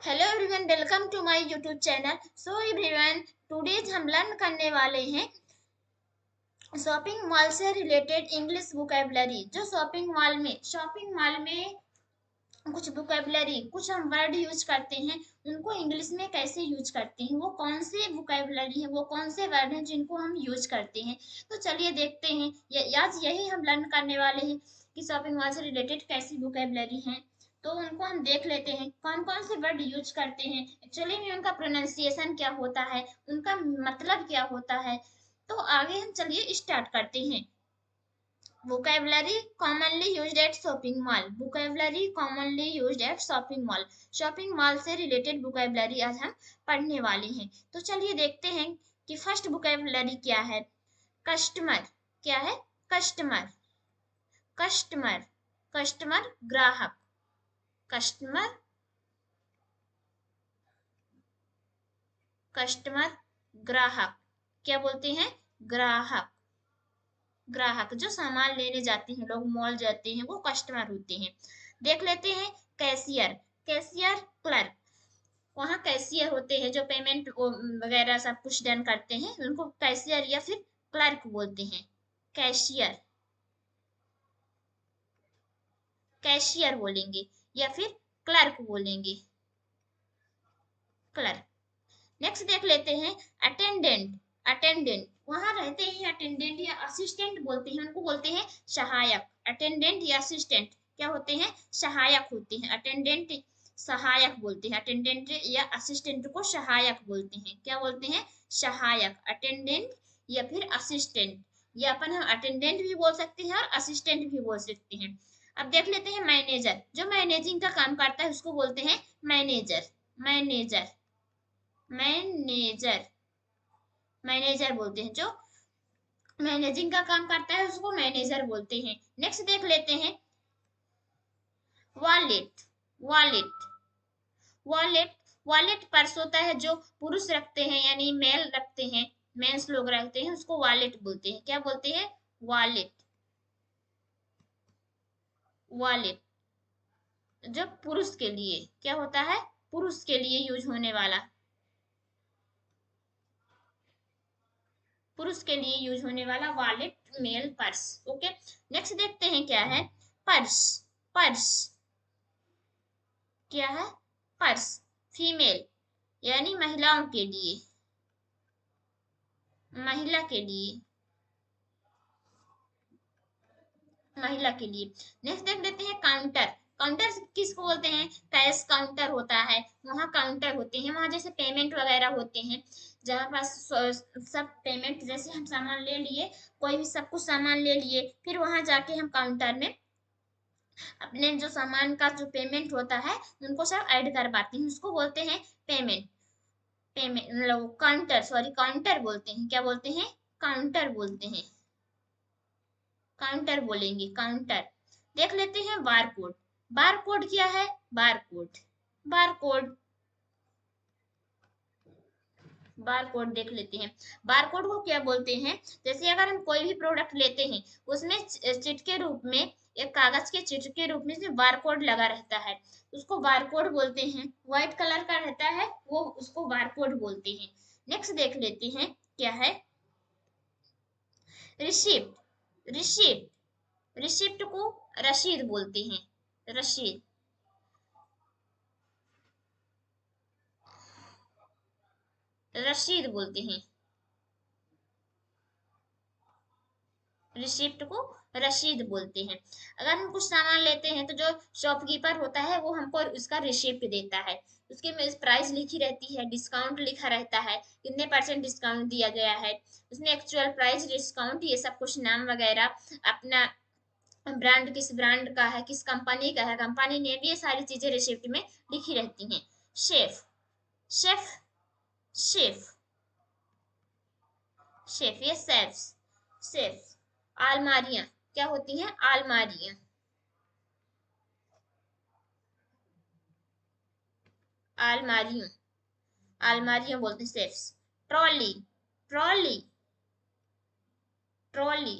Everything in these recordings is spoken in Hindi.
Hello everyone, welcome to my YouTube channel. So everyone, today हम लर्न करने वाले हैं शॉपिंग मॉल से रिलेटेड इंग्लिश वोकैबुलरी। जो शॉपिंग मॉल में कुछ वोकैबुलरी, कुछ हम वर्ड यूज करते हैं, उनको इंग्लिश में कैसे यूज करते हैं, वो कौन से वोकैबुलरी हैं, वो कौन से वर्ड हैं जिनको हम यूज करते हैं। तो चलिए देखते हैं, आज यही हम लर्न करने वाले हैं कि शॉपिंग मॉल से रिलेटेड कैसी वोकैबुलरी हैं। तो उनको हम देख लेते हैं कौन कौन से वर्ड यूज करते हैं, एक्चुअली में उनका प्रोनाउंसिएशन क्या होता है, उनका मतलब क्या होता है। तो आगे हम चलिए स्टार्ट करते हैं। Vocabulary commonly used at shopping mall. Vocabulary commonly used at shopping mall. Shopping mall से रिलेटेड vocabulary आज हम पढ़ने वाले हैं। तो चलिए देखते हैं कि फर्स्ट vocabulary क्या है। कस्टमर क्या है? कस्टमर, कस्टमर, कस्टमर ग्राहक, कस्टमर, कस्टमर ग्राहक। क्या बोलते हैं? ग्राहक, ग्राहक जो सामान लेने जाते हैं, लोग मॉल जाते हैं, वो कस्टमर होते हैं। देख लेते हैं कैशियर, कैशियर क्लर्क। वहाँ कैशियर होते हैं जो पेमेंट वगैरह सब कुछ डन करते हैं, उनको कैशियर या फिर क्लर्क बोलते हैं। कैशियर, कैशियर बोलेंगे या फिर क्लर्क बोलेंगे, क्लर्क। नेक्स्ट देख लेते हैं अटेंडेंट, अटेंडेंट। वहां रहते हैं अटेंडेंट या असिस्टेंट बोलते हैं, उनको बोलते हैं सहायक। अटेंडेंट या असिस्टेंट क्या होते हैं? सहायक होते हैं। अटेंडेंट सहायक बोलते हैं, अटेंडेंट या असिस्टेंट को सहायक बोलते हैं। क्या बोलते हैं? सहायक, अटेंडेंट या फिर असिस्टेंट। या अपन हम अटेंडेंट भी बोल सकते हैं और असिस्टेंट भी बोल सकते हैं। अब देख लेते हैं मैनेजर, जो मैनेजिंग का काम करता है उसको बोलते हैं मैनेजर, मैनेजर, मैनेजर, मैनेजर बोलते हैं। जो मैनेजिंग का काम करता है उसको मैनेजर बोलते हैं। नेक्स्ट देख लेते हैं wallet, wallet, wallet. Wallet purse होता है जो पुरुष रखते हैं, यानी मेल रखते हैं, मेंस लोग रखते हैं, उसको वॉलेट बोलते हैं। क्या बोलते हैं? Wallet, wallet. जो पुरुष के लिए क्या होता है? पुरुष के लिए यूज होने वाला, पुरुष के लिए यूज होने वाला wallet, male purse. Okay, next देखते हैं क्या है। पर्स, पर्स क्या है? पर्स फीमेल यानी महिलाओं के लिए, महिला के लिए, महिला के लिए। नेक्स्ट देख लेते हैं काउंटर, काउंटर किसको बोलते हैं? कैश काउंटर होता है, वहाँ काउंटर होते हैं, वहाँ जैसे पेमेंट वगैरह होते हैं, जहाँ पास सब पेमेंट, जैसे हम सामान ले लिए, कोई भी सब कुछ सामान ले लिए, फिर वहां जाके हम काउंटर में अपने जो सामान का जो पेमेंट होता है उनको सब ऐड करवाते हैं, उसको बोलते हैं पेमेंट। पेमेंट मतलब काउंटर, सॉरी काउंटर बोलते हैं। क्या बोलते हैं? काउंटर बोलते हैं, काउंटर बोलेंगे, काउंटर। देख लेते हैं बारकोड, बारकोड क्या है? बारकोड, बारकोड, बारकोड देख लेते हैं। बारकोड को क्या बोलते हैं? जैसे अगर हम कोई भी प्रोडक्ट लेते हैं, उसमें चिट के रूप में, एक कागज के चिट के रूप में इसमें बारकोड लगा रहता है, उसको बारकोड बोलते हैं। व्हाइट कलर का रहता है वो, उसको बारकोड बोलते हैं। नेक्स्ट देख लेते हैं क्या है। रिसिप्ट, रिसिप्ट, रिसिप्ट को रसीद बोलते हैं, रसीद, रसीद बोलते हैं, रिसिप्ट को रसीद बोलते हैं। अगर हम कुछ सामान लेते हैं तो जो शॉपकीपर होता है वो हमको उसका रिसिप्ट देता है, उसके में प्राइस लिखी रहती है, डिस्काउंट लिखा रहता है, कितने परसेंट डिस्काउंट दिया गया है, उसमें एक्चुअल प्राइस, डिस्काउंट, ये सब कुछ नाम वगैरह, अपना ब्रांड किस ब्रांड का है, किस कंपनी का है, कंपनी नेम, ये सारी चीजें रिसिप्ट में लिखी रहती हैं। शेफ, शेफ, शेफ, शेफ ये सेफ्स, सेफ। अलमारियां क्या होती हैं? अलमारियां, अलमारियों, अलमारियों बोलते हैं safes. Trolley, trolley, trolley,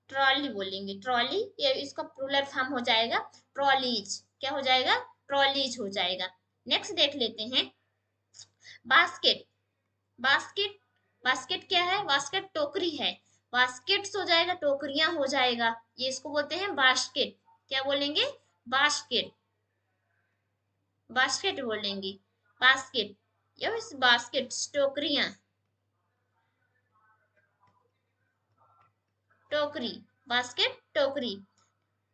trolley बोलेंगे, ट्रॉली, ये इसका प्लूरल फॉर्म हो जाएगा ट्रॉलीज, क्या हो जाएगा, ट्रॉलीज हो जाएगा। नेक्स्ट देख लेते हैं बास्केट। बास्केट, बास्केट क्या है, बास्केट टोकरी है। बास्केट्स हो जाएगा, टोकरियां हो जाएगा, ये इसको बोलते हैं बास्केट। क्या बोलेंगे, बास्केट, बास्केट बोलेंगे, बास्केट, यस बास्केट, टोकरियां, टोकरी, बास्केट टोकरी।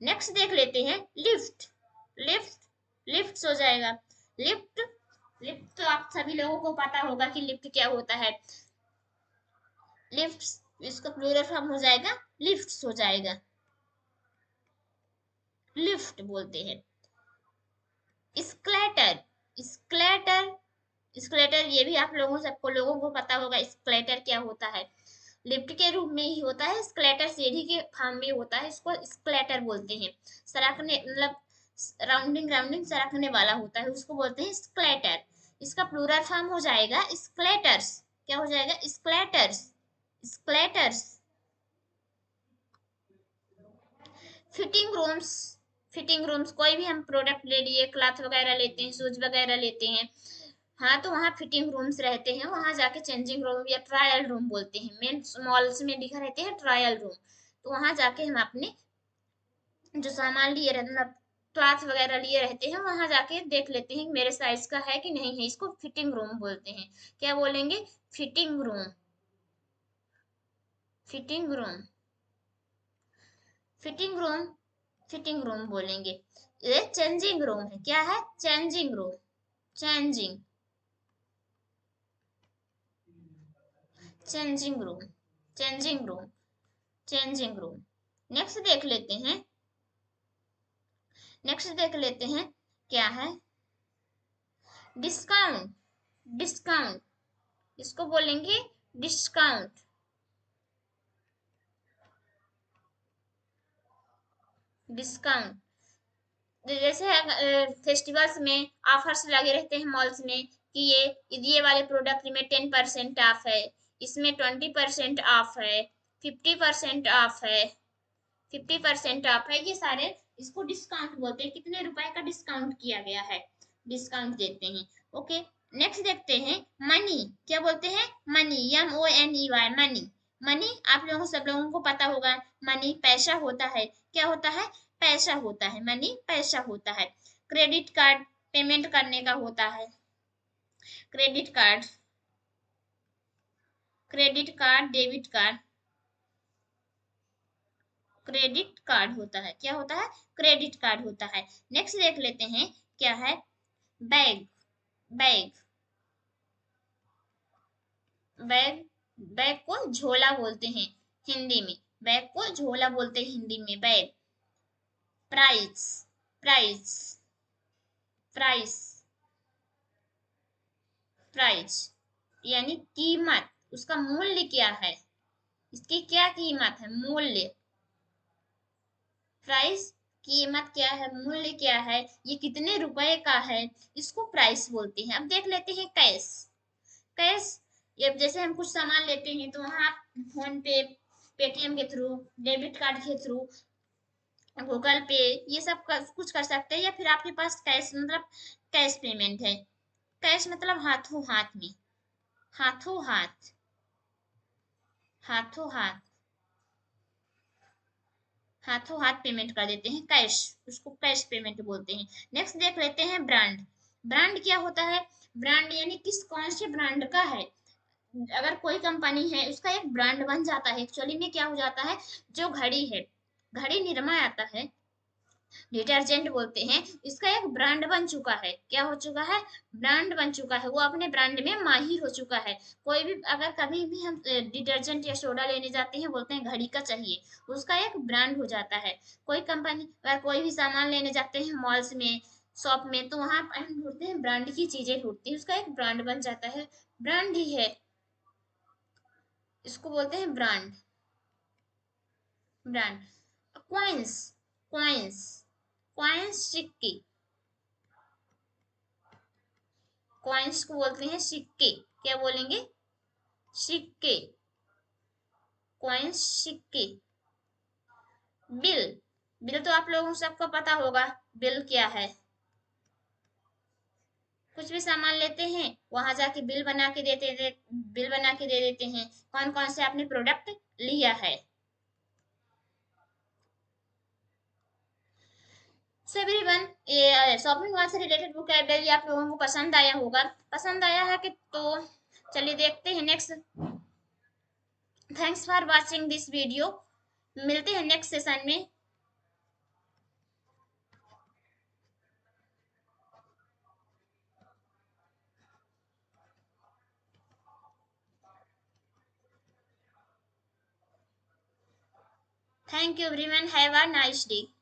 नेक्स्ट देख लेते हैं लिफ्ट। लिफ्ट, लिफ्ट हो जाएगा, लिफ्ट, लिफ्ट तो आप सभी लोगों को पता होगा कि लिफ्ट क्या होता है। लिफ्ट, इसका प्लूरल फॉर्म हो जाएगा लिफ्ट्स हो जाएगा, लिफ्ट बोलते हैं। स्केलेटर, स्केलेटर, स्केलेटर ये भी आप लोगों सबको लोगों को पता होगा स्केलेटर क्या होता है। लिफ्ट के रूप में ही होता है, स्केलेटर सीढ़ी के फॉर्म में होता है, इसको स्केलेटर बोलते हैं। सरकने मतलब राउंडिंग राउंडिंग सरकने वाला होता है, उसको बोलते हैं स्केलेटर। इसका प्लूरल फॉर्म हो जाएगा स्केलेटर्स। क्या हो जाएगा, स्केलेटर्स, स्केलेटर्स। फिटिंग रूम्स, फिटिंग रूम्स, कोई भी हम प्रोडक्ट ले लिए, क्लॉथ वगैरह लेते हैं, शूज वगैरह लेते हैं, हाँ तो वहाँ फिटिंग रूम्स रहते हैं, वहाँ जाके चेंजिंग रूम या ट्रायल रूम बोलते हैं, मेन मॉल्स में लिखा रहते हैं ट्रायल रूम। तो वहाँ जाके हम अपने जो सामान लिए रहते, मतलब क्लॉथ वगैरह लिए रहते हैं, वहां जाके देख लेते हैं मेरे साइज का है कि नहीं है, इसको फिटिंग रूम बोलते हैं। क्या बोलेंगे, fitting room, fitting room, fitting room, fitting room बोलेंगे। ये चेंजिंग रूम है, क्या है, changing room, changing, changing room, changing room, changing room. Next देख लेते हैं, नेक्स्ट देख लेते हैं क्या है, डिस्काउंट, डिस्काउंट, इसको बोलेंगे डिस्काउंट, डिस्काउंट। जैसे फेस्टिवल्स में ऑफर्स लगे रहते हैं मॉल्स में कि ये वाले प्रोडक्ट में 10% ऑफ है, इसमें 20% ऑफ है, 50% ऑफ है, 50% ऑफ है, ये सारे इसको डिस्काउंट बोलते हैं, कितने रुपए का डिस्काउंट किया गया है, डिस्काउंट देते हैं। ओके, नेक्स्ट देखते हैं मनी। क्या बोलते हैं, मनी, MONEY, मनी। मनी आप लोगों सब लोगों को पता होगा, मनी पैसा होता है। क्या होता है, पैसा होता है, मनी पैसा होता है। क्रेडिट कार्ड पेमेंट करने का होता है, credit card, credit card, debit card, credit card होता है। क्या होता है, क्रेडिट कार्ड होता है। नेक्स्ट देख लेते हैं क्या है, बैग, बैग, बैग, बैग को झोला बोलते हैं हिंदी में, बैग को झोला बोलते हैं हिंदी में, bag. Price, price, price, price यानी कीमत, उसका मूल्य क्या है, इसकी क्या कीमत है, मूल्य, प्राइस, कीमत क्या है, मूल्य क्या है, ये कितने रुपए का है, इसको प्राइस बोलते हैं। अब देख लेते हैं कैश। कैश, ये जैसे हम कुछ सामान लेते हैं तो वहाँ फोन पे, पेटीएम के थ्रू, डेबिट कार्ड के थ्रू, गूगल पे, ये सब कुछ कर सकते हैं, या फिर आपके पास कैश मतलब कैश पेमेंट है। कैश मतलब हाथों हाथ में, हाथों हाथ, हाथों हाथ, हाथों हाथ पेमेंट कर देते हैं, कैश, उसको कैश पेमेंट बोलते हैं। नेक्स्ट देख लेते हैं ब्रांड। ब्रांड क्या होता है, ब्रांड यानी किस कौन से ब्रांड का है। अगर कोई कंपनी है उसका एक ब्रांड बन जाता है, एक्चुअली में क्या हो जाता है, जो घड़ी है, घड़ी निरमा आता है, डिटर्जेंट बोलते हैं, इसका एक ब्रांड बन चुका है। क्या हो चुका है, ब्रांड बन चुका है, वो अपने ब्रांड में माहिर हो चुका है। कोई भी अगर कभी भी हम डिटर्जेंट या सोडा लेने जाते हैं, बोलते हैं घड़ी का चाहिए, उसका एक ब्रांड हो जाता है। कोई कंपनी अगर कोई भी सामान लेने जाते हैं मॉल्स में, शॉप में, तो वहां हम ढूंढते हैं ब्रांड की चीजें ढूंढते हैं, उसका एक ब्रांड बन जाता है, ब्रांड ही है, इसको बोलते हैं brand, brand. Coins, coins, coins सिक्के, कॉइन्स को बोलते हैं सिक्के। क्या बोलेंगे, सिक्के, कॉइन्स सिक्के। बिल, बिल तो आप लोगों को सबको पता होगा, बिल क्या है? कुछ भी सामान लेते हैं, वहां जाके बिल बना के दे देते हैं कौन कौन से आपने प्रोडक्ट लिया है। सो एवरीवन, ये शॉपिंग मॉल से रिलेटेड वोकैबुलरी आप लोगों को पसंद आया होगा। पसंद आया है कि तो चलिए देखते हैं next. Thanks for watching this video. मिलते हैं नेक्स्ट सेशन में। Thank you everyone, have a nice day.